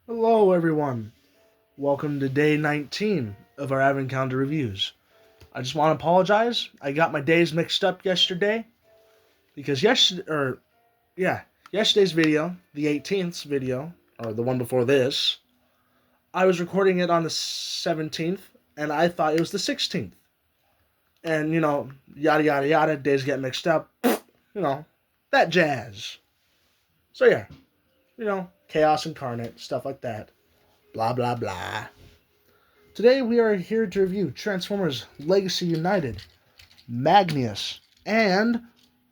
Hello, everyone. Welcome to day 19 of our Advent Calendar reviews. I just want to apologize. I got my days mixed up yesterday because yesterday's video, the 18th video, or the one before this, I was recording it on the 17th and I thought it was the 16th. And yada yada yada, days get mixed up. You know, that jazz. So yeah, chaos incarnate, stuff like that. Blah blah blah. Today we are here to review Transformers Legacy United, Magneous, and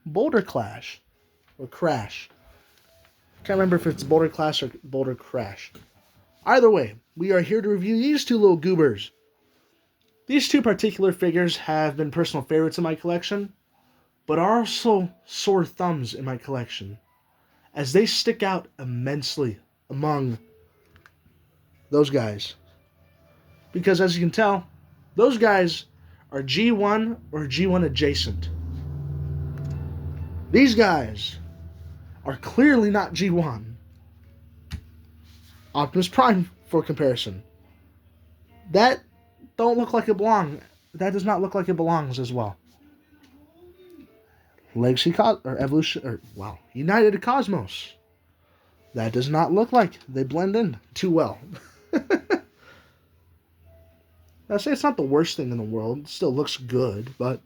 Boulderclash, or Crash. Can't remember if it's Boulderclash or Boulder Crash. Either way, we are here to review these two little goobers. These two particular figures have been personal favorites in my collection, but are also sore thumbs in my collection, as they stick out immensely among those guys. Because as you can tell, those guys are G1 or G1 adjacent. These guys are clearly not G1. Optimus Prime, for comparison. That don't look like it belongs. That does not look like it belongs as well. United Cosmos. That does not look like they blend in too well. I say it's not the worst thing in the world. It still looks good, but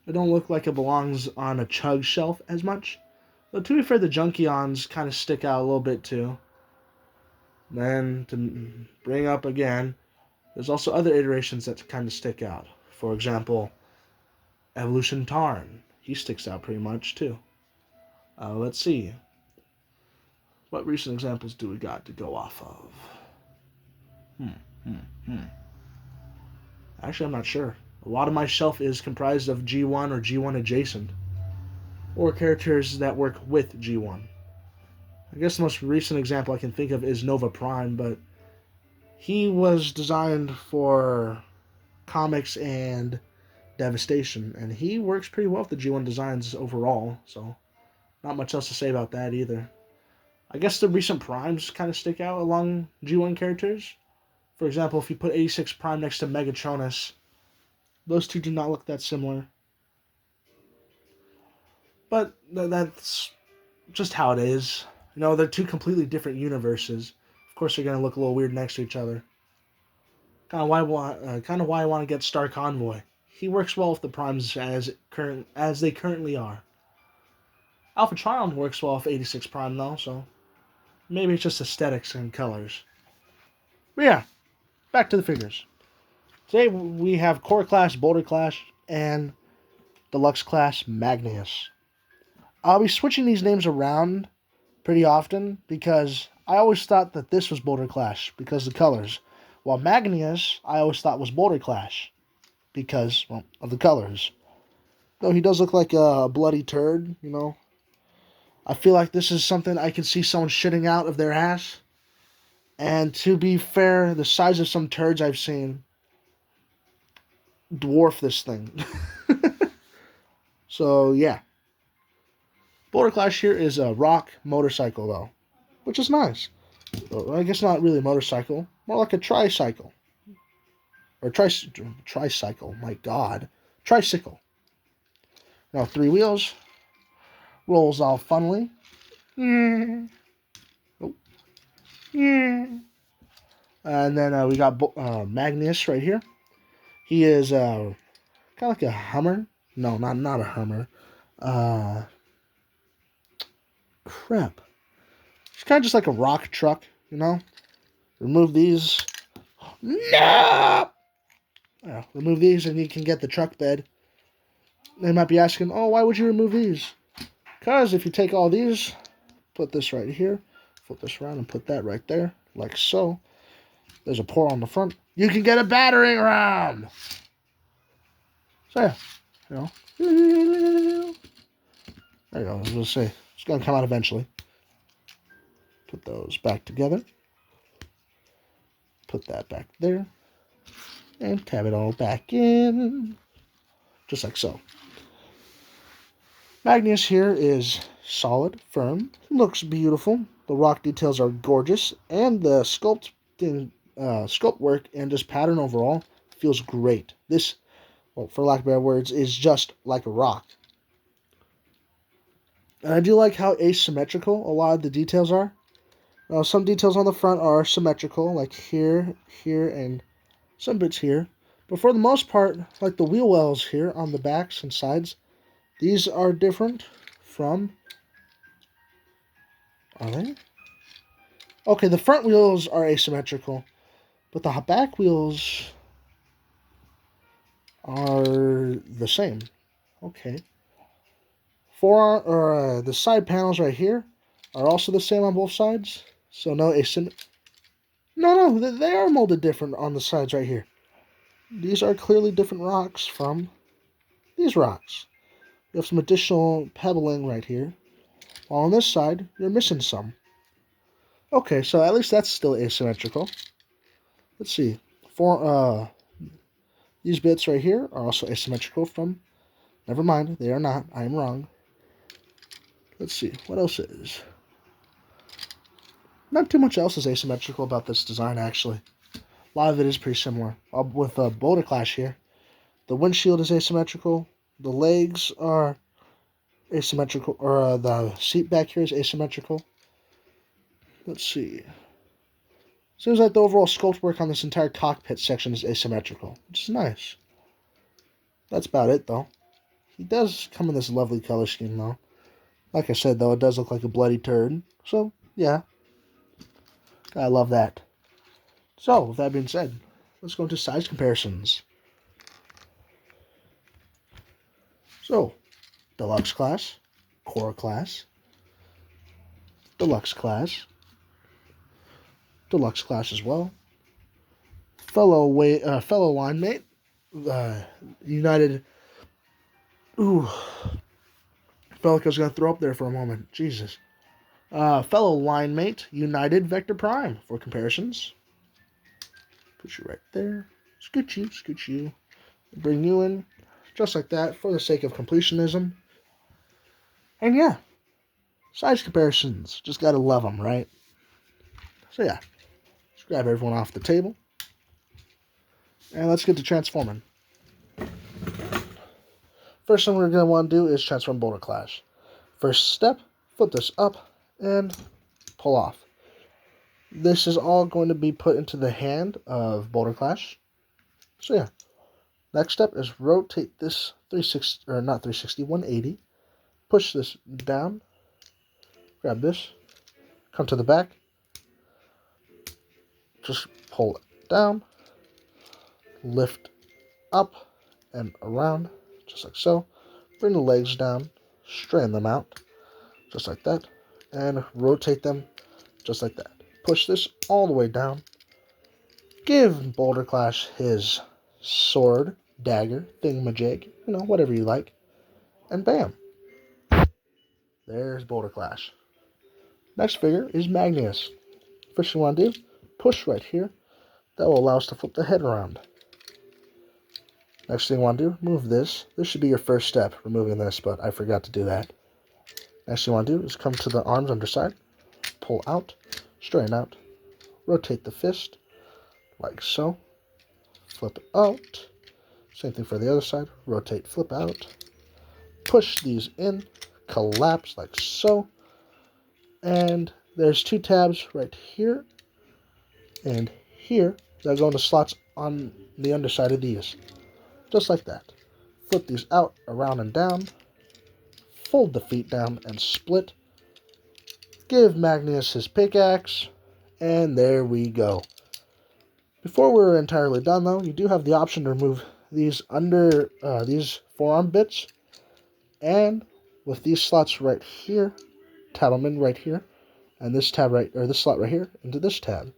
it don't look like it belongs on a chug shelf as much. But to be fair, the Junkions kind of stick out a little bit too. Then to bring up again, there's also other iterations that kind of stick out. For example, Evolution Tarn. He sticks out pretty much too. Let's see. What recent examples do we got to go off of? Actually, I'm not sure. A lot of my shelf is comprised of G1 or G1 adjacent, or characters that work with G1. I guess the most recent example I can think of is Nova Prime, but he was designed for comics and Devastation, and he works pretty well with the G1 designs overall, so not much else to say about that either. I guess the recent Primes kind of stick out along G1 characters. For example, if you put 86 Prime next to Megatronus, those two do not look that similar. But that's just how it is. They're two completely different universes. Of course, they're going to look a little weird next to each other. Kind of why I want to get Star Convoy. He works well with the Primes as they currently are. Alpha Trion works well with 86 Prime though, so maybe it's just aesthetics and colors. But yeah, back to the figures. Today we have Core Class Boulderclash and Deluxe Class Magneous. I'll be switching these names around pretty often because I always thought that this was Boulderclash because of the colors, while Magneous I always thought was Boulderclash because, well, of the colors. Though he does look like a bloody turd, I feel like this is something I can see someone shitting out of their ass. And to be fair, the size of some turds I've seen dwarf this thing. So, yeah. Boulder Clash here is a rock motorcycle, though, which is nice. Well, I guess not really a motorcycle, more like a tricycle. Or tricycle, my god. Tricycle. Now, 3 wheels. Rolls all funnily. Oh. And then we got Magneous right here. He is kind of like a Hummer. No, not a Hummer. Crap. It's kind of just like a rock truck, Remove these. No! Yeah, remove these and you can get the truck bed. They might be asking, oh, why would you remove these? Because if you take all these, put this right here, flip this around and put that right there, like so. There's a port on the front. You can get a battering ram! So yeah, There you go, I was going to say, it's going to come out eventually. Put those back together. Put that back there. And tab it all back in. Just like so. Magneous here is solid, firm, looks beautiful. The rock details are gorgeous, and the sculpt work and just pattern overall feels great. This, well, for lack of better words, is just like a rock. And I do like how asymmetrical a lot of the details are. Now, some details on the front are symmetrical, like here, here, and some bits here. But for the most part, like the wheel wells here on the backs and sides, these are different from... Are they? Okay, the front wheels are asymmetrical, but the back wheels are the same. Okay. The side panels right here are also the same on both sides. So no asymmetry. No, they are molded different on the sides right here. These are clearly different rocks from these rocks. You have some additional pebbling right here. While on this side, you're missing some. Okay, so at least that's still asymmetrical. Let's see. These bits right here are also asymmetrical from... Never mind, they are not. I am wrong. Let's see, what else is? Not too much else is asymmetrical about this design, actually. A lot of it is pretty similar. With Boulderclash here, the windshield is asymmetrical. The legs are asymmetrical, or the seat back here is asymmetrical. Let's see. Seems like the overall sculpt work on this entire cockpit section is asymmetrical, which is nice. That's about it, though. He does come in this lovely color scheme, though. Like I said, though, it does look like a bloody turd. So, yeah. I love that. So, with that being said, let's go into size comparisons. So, Deluxe Class, Core Class, Deluxe Class, Deluxe Class as well, fellow line mate, United... Ooh. Felt like I was going to throw up there for a moment. Jesus. Fellow line mate, United Vector Prime for comparisons. Put you right there. Scoot you. Bring you in. Just like that, for the sake of completionism. And yeah. Size comparisons. Just gotta love them, right? So yeah. Let's grab everyone off the table. And let's get to transforming. First thing we're going to want to do is transform Boulderclash. First step, flip this up and pull off. This is all going to be put into the hand of Boulderclash. So yeah. Next step is rotate this 180. Push this down. Grab this. Come to the back. Just pull it down. Lift up and around. Just like so. Bring the legs down. Straighten them out. Just like that. And rotate them just like that. Push this all the way down. Give Boulderclash his sword, dagger, thingamajig, whatever you like. And bam. There's Boulderclash. Next figure is Magneous. First thing you want to do, push right here. That will allow us to flip the head around. Next thing you want to do, move this. This should be your first step, removing this, but I forgot to do that. Next thing you want to do is come to the arms underside, pull out, straighten out, rotate the fist, like so, flip it out. Same thing for the other side, rotate, flip out, push these in, collapse like so, and there's two tabs right here and here that go into slots on the underside of these. Just like that. Flip these out, around and down. Fold the feet down and split. Give Magneous his pickaxe. And there we go. Before we're entirely done though, you do have the option to remove these these forearm bits. And with these slots right here, tab them in right here. And this tab this slot right here into this tab.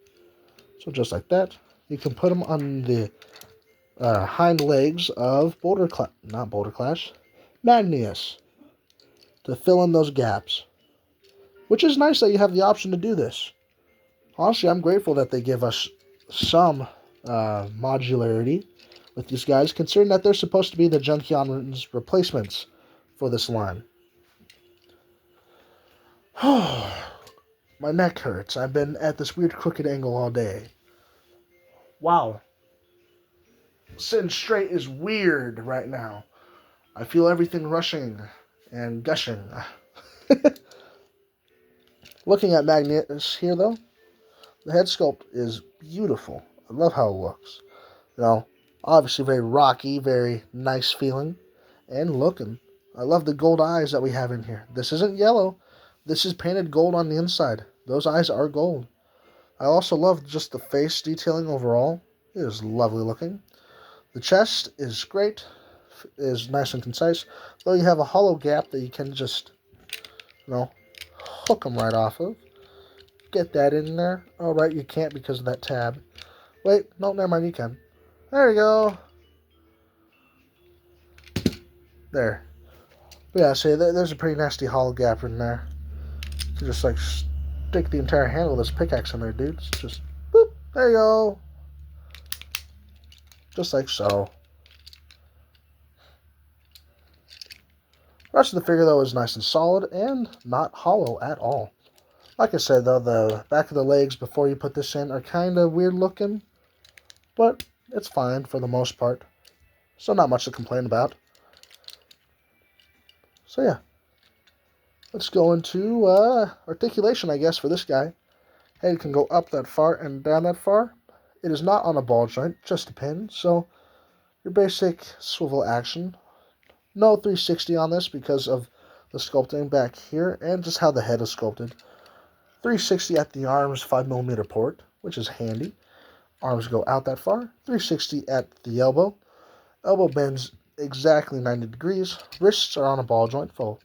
So just like that. You can put them on the hind legs of Magneous to fill in those gaps. Which is nice that you have the option to do this. Honestly, I'm grateful that they give us some modularity with these guys, considering that they're supposed to be the Junkion's replacements for this line. My neck hurts. I've been at this weird crooked angle all day. Wow. Sitting straight is weird right now. I feel everything rushing and gushing. Looking at Magneous here, though, the head sculpt is beautiful. I love how it looks. You know, obviously very rocky, very nice feeling, and looking. I love the gold eyes that we have in here. This isn't yellow. This is painted gold on the inside. Those eyes are gold. I also love just the face detailing overall. It is lovely looking. The chest is great, is nice and concise, though you have a hollow gap that you can just, hook them right off of. Get that in there. Oh, right, you can't because of that tab. Wait, no, never mind, you can. There you go. There. But yeah, see, there's a pretty nasty hollow gap in there. You just, stick the entire handle of this pickaxe in there, dude. It's just, boop, there you go. Just like so. The rest of the figure, though, is nice and solid and not hollow at all. Like I said, though, the back of the legs before you put this in are kind of weird looking, but it's fine for the most part. So not much to complain about. So yeah, let's go into articulation, I guess, for this guy. Head can go up that far and down that far. It is not on a ball joint, just a pin, so your basic swivel action. No 360 on this because of the sculpting back here and just how the head is sculpted. 360 at the arms 5mm port, which is handy. Arms go out that far. 360 at the elbow. Elbow bends exactly 90 degrees. Wrists are on a ball joint full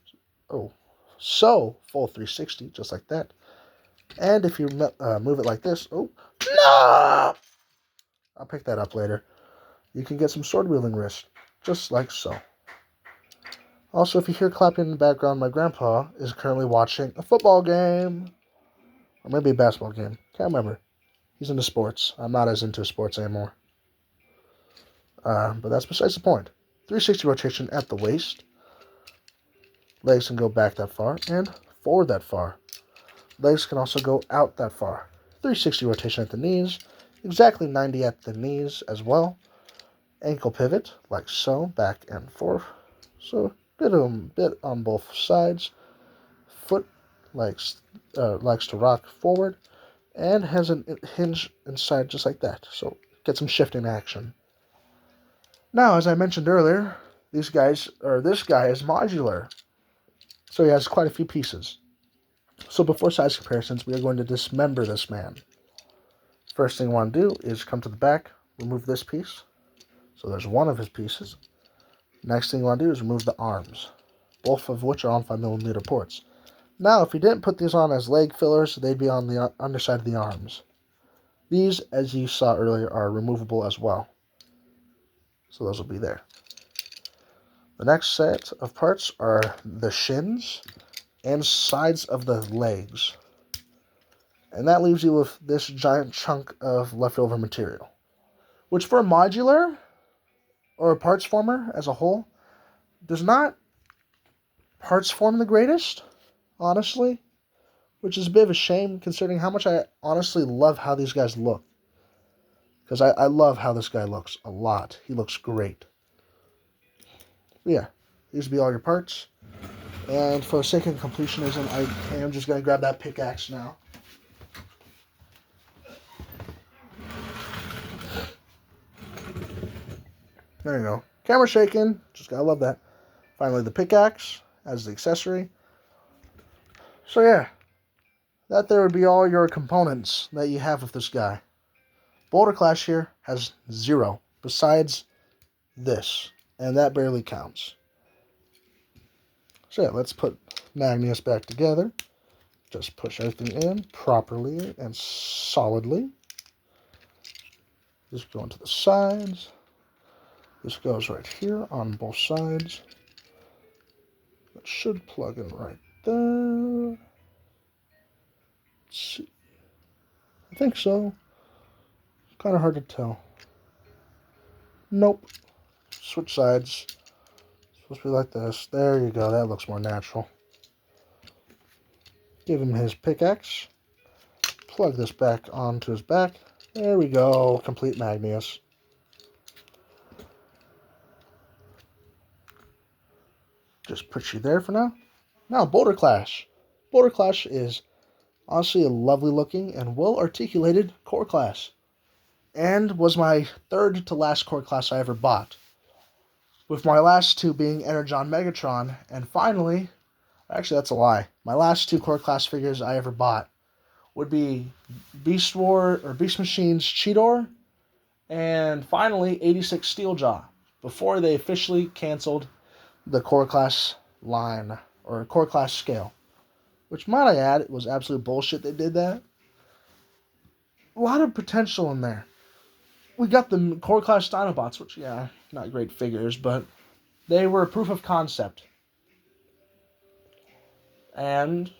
360, just like that. And if you move it like this, no! I'll pick that up later. You can get some sword wielding wrist, just like so. Also, if you hear clapping in the background, my grandpa is currently watching a football game. Or maybe a basketball game. Can't remember. He's into sports. I'm not as into sports anymore. But that's besides the point. 360 rotation at the waist. Legs can go back that far and forward that far. Legs can also go out that far. 360 rotation at the knees. Exactly 90 at the knees as well. Ankle pivot, like so, back and forth. So, bit on both sides. Foot likes to rock forward and has a hinge inside just like that. So, get some shifting action. Now, as I mentioned earlier, this guy is modular. So he has quite a few pieces. So before size comparisons, we are going to dismember this man. First thing we want to do is come to the back, remove this piece. So there's one of his pieces. Next thing you want to do is remove the arms, both of which are on 5mm ports. Now, if you didn't put these on as leg fillers, they'd be on the underside of the arms. These, as you saw earlier, are removable as well. So those will be there. The next set of parts are the shins and sides of the legs. And that leaves you with this giant chunk of leftover material, which for a modular or a parts former as a whole does not parts form the greatest, honestly, which is a bit of a shame considering how much I honestly love how these guys look. Because I love how this guy looks a lot. He looks great. But yeah, these will be all your parts. And for the sake of completionism, I am just going to grab that pickaxe now. There you go. Camera shaking. Just gotta love that. Finally, the pickaxe as the accessory. So yeah, that there would be all your components that you have with this guy. Boulderclash here has 0, besides this, and that barely counts. So yeah, let's put Magneous back together. Just push everything in properly and solidly. Just going to the sides. This goes right here on both sides. That should plug in right there. Let's see. I think so. Kind of hard to tell. Nope. Switch sides. It's supposed to be like this. There you go. That looks more natural. Give him his pickaxe. plug this back onto his back. There we go. Complete Magneous. Just put you there for now. Now, Boulderclash. Boulderclash is honestly a lovely looking and well articulated core class, and was my third to last core class I ever bought, with my last two being Energon Megatron, and finally, actually that's a lie, my last two core class figures I ever bought would be Beast Machine's Cheetor, and finally 86 Steeljaw, before they officially canceled the core class line, or core class scale. Which, might I add, it was absolute bullshit they did that. A lot of potential in there. We got the core class Dinobots, which, yeah, not great figures, but they were a proof of concept. And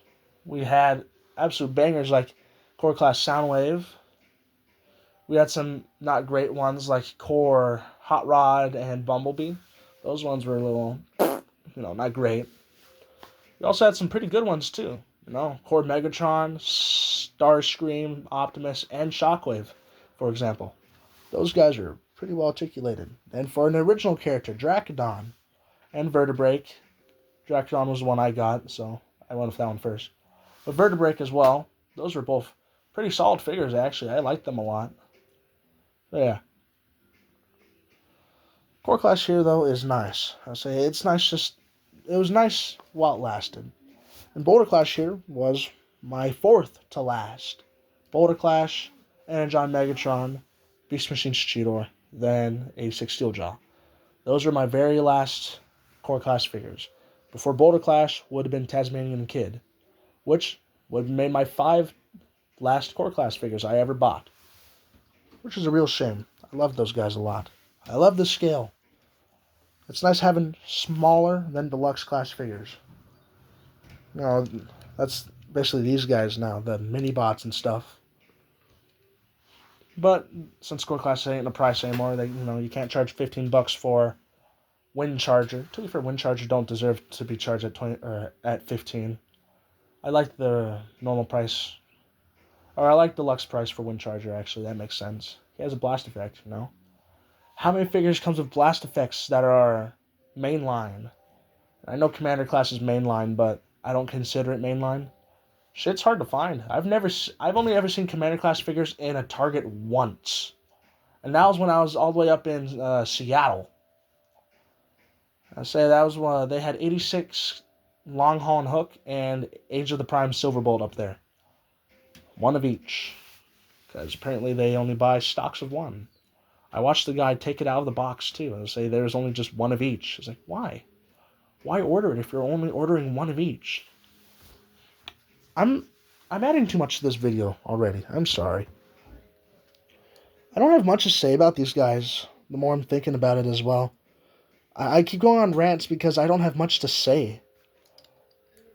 we had absolute bangers like core class Soundwave. We had some not great ones like Core Hot Rod and Bumblebee. Those ones were a little, not great. We also had some pretty good ones too. Core Megatron, Starscream, Optimus, and Shockwave, for example. Those guys are pretty well articulated. And for an original character, Dracodon and Vertebrake. Dracodon was the one I got, so I went with that one first. But Vertebrake as well. Those were both pretty solid figures, actually. I liked them a lot. But yeah. Core Clash here, though, is nice. I say it's nice, it was nice while it lasted. And Boulderclash here was my fourth to last. Boulderclash, Energon Megatron, Beast Machine's Cheetor, then 86 Steeljaw. Those are my very last core class figures. Before Boulderclash would have been Tasmanian Kid, which would have made my 5 last core class figures I ever bought. Which is a real shame. I love those guys a lot. I love the scale. It's nice having smaller than deluxe class figures. That's basically these guys now, the mini bots and stuff. But since core class ain't the price anymore, you can't charge $15 for Wind Charger. To be fair, Wind Charger don't deserve to be charged at 20 or at 15. I like the normal price, or I like deluxe price for Wind Charger. Actually, that makes sense. He has a blast effect. How many figures comes with blast effects that are mainline? I know Commander class is mainline, but I don't consider it mainline. Shit's hard to find. I've only ever seen Commander class figures in a Target once, and that was when I was all the way up in Seattle. I say that was one. They had 86 Longhorn Hook and Age of the Prime Silverbolt up there. One of each, because apparently they only buy stocks of one. I watched the guy take it out of the box too, and say there's only just one of each. I was like, why? Why order it if you're only ordering one of each? I'm adding too much to this video already. I'm sorry. I don't have much to say about these guys. The more I'm thinking about it as well. I keep going on rants because I don't have much to say.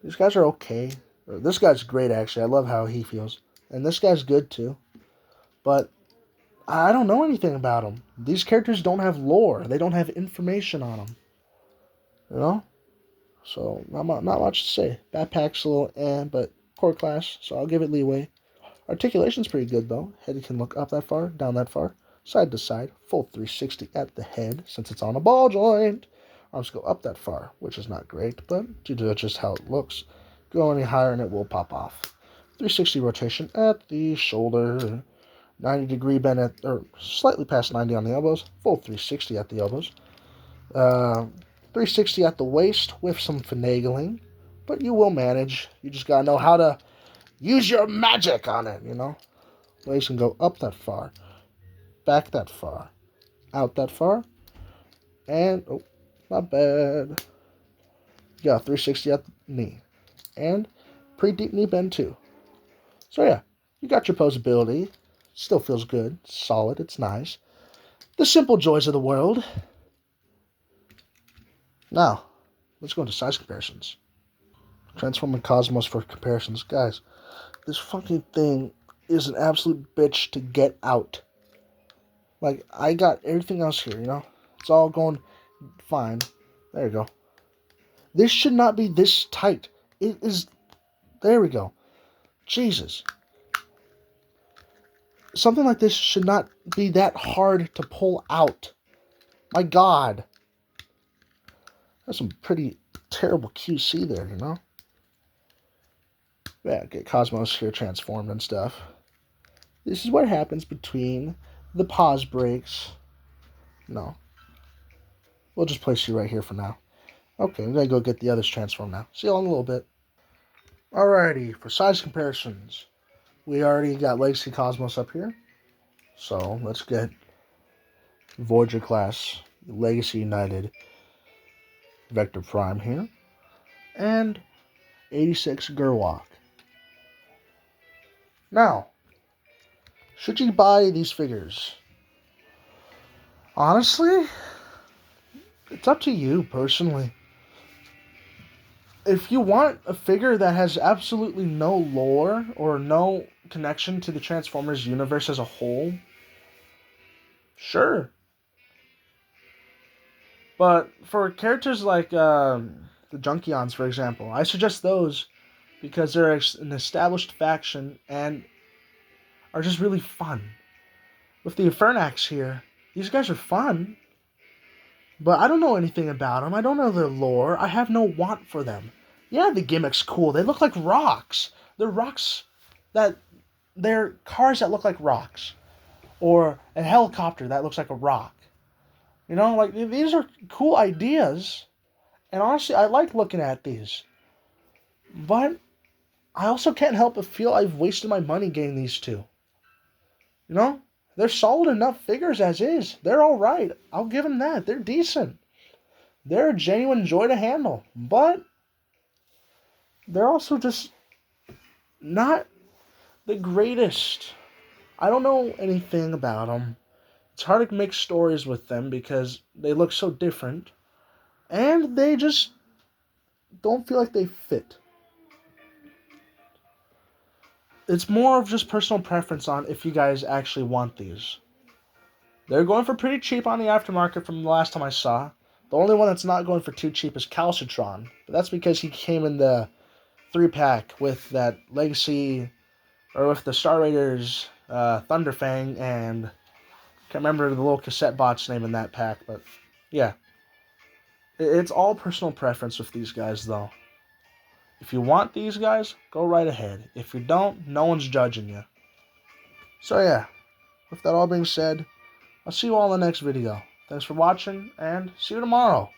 These guys are okay. This guy's great, actually. I love how he feels. And this guy's good, too. But I don't know anything about them. These characters don't have lore. They don't have information on them. So, not much to say. Backpack's a little but core class, so I'll give it leeway. Articulation's pretty good, though. Head can look up that far, down that far, side to side, full 360 at the head, since it's on a ball joint. Arms go up that far, which is not great, but due to just how it looks, go any higher and it will pop off. 360 rotation at the shoulder, 90-degree bend or slightly past 90 on the elbows, full 360 at the elbows. 360 at the waist with some finagling, but you will manage. You just gotta know how to use your magic on it, Waist can go up that far, back that far, out that far, and, not bad. Yeah, 360 at the knee. And pretty deep knee bend too. So yeah, you got your posability. Still feels good. It's solid. It's nice. The simple joys of the world. Now, let's go into size comparisons. Transforming Cosmos for comparisons. Guys, this fucking thing is an absolute bitch to get out. Like, I got everything else here, It's all going fine. There you go. This should not be this tight. It is... There we go. Jesus. something like this should not be that hard to pull out. My God. That's some pretty terrible QC there, you know? Yeah, get Cosmos here transformed and stuff. This is what happens between the pause breaks. No. We'll just place you right here for now. Okay, I'm going to go get the others transformed now. See you all in a little bit. Alrighty, for size comparisons, we already got Legacy Cosmos up here. So let's get Boulderclash, Legacy United, Vector Prime here. And 86 Gerwalk. Now, should you buy these figures? Honestly, it's up to you personally. If you want a figure that has absolutely no lore or no connection to the Transformers universe as a whole, sure. But for characters like the Junkions, for example, I suggest those because they're an established faction and are just really fun. With the Infernax here, these guys are fun, but I don't know anything about them. I don't know their lore. I have no want for them. Yeah, the gimmick's cool. They look like rocks. They're rocks that... They're cars that look like rocks. Or a helicopter that looks like a rock. You know, like, these are cool ideas. And honestly, I like looking at these. But I also can't help but feel I've wasted my money getting these two. You know? They're solid enough figures as is. They're alright. I'll give them that. They're decent. They're a genuine joy to handle. But they're also just not the greatest. I don't know anything about them. It's hard to make stories with them because they look so different. And they just don't feel like they fit. It's more of just personal preference on if you guys actually want these. They're going for pretty cheap on the aftermarket from the last time I saw. The only one that's not going for too cheap is Calcitron. But that's because he came in the 3-pack with that Legacy, or with the Star Raiders, Thunderfang, and can't remember the little cassette bot's name in that pack, but yeah. It's all personal preference with these guys, though. If you want these guys, go right ahead. If you don't, no one's judging you. So yeah, with that all being said, I'll see you all in the next video. Thanks for watching, and see you tomorrow.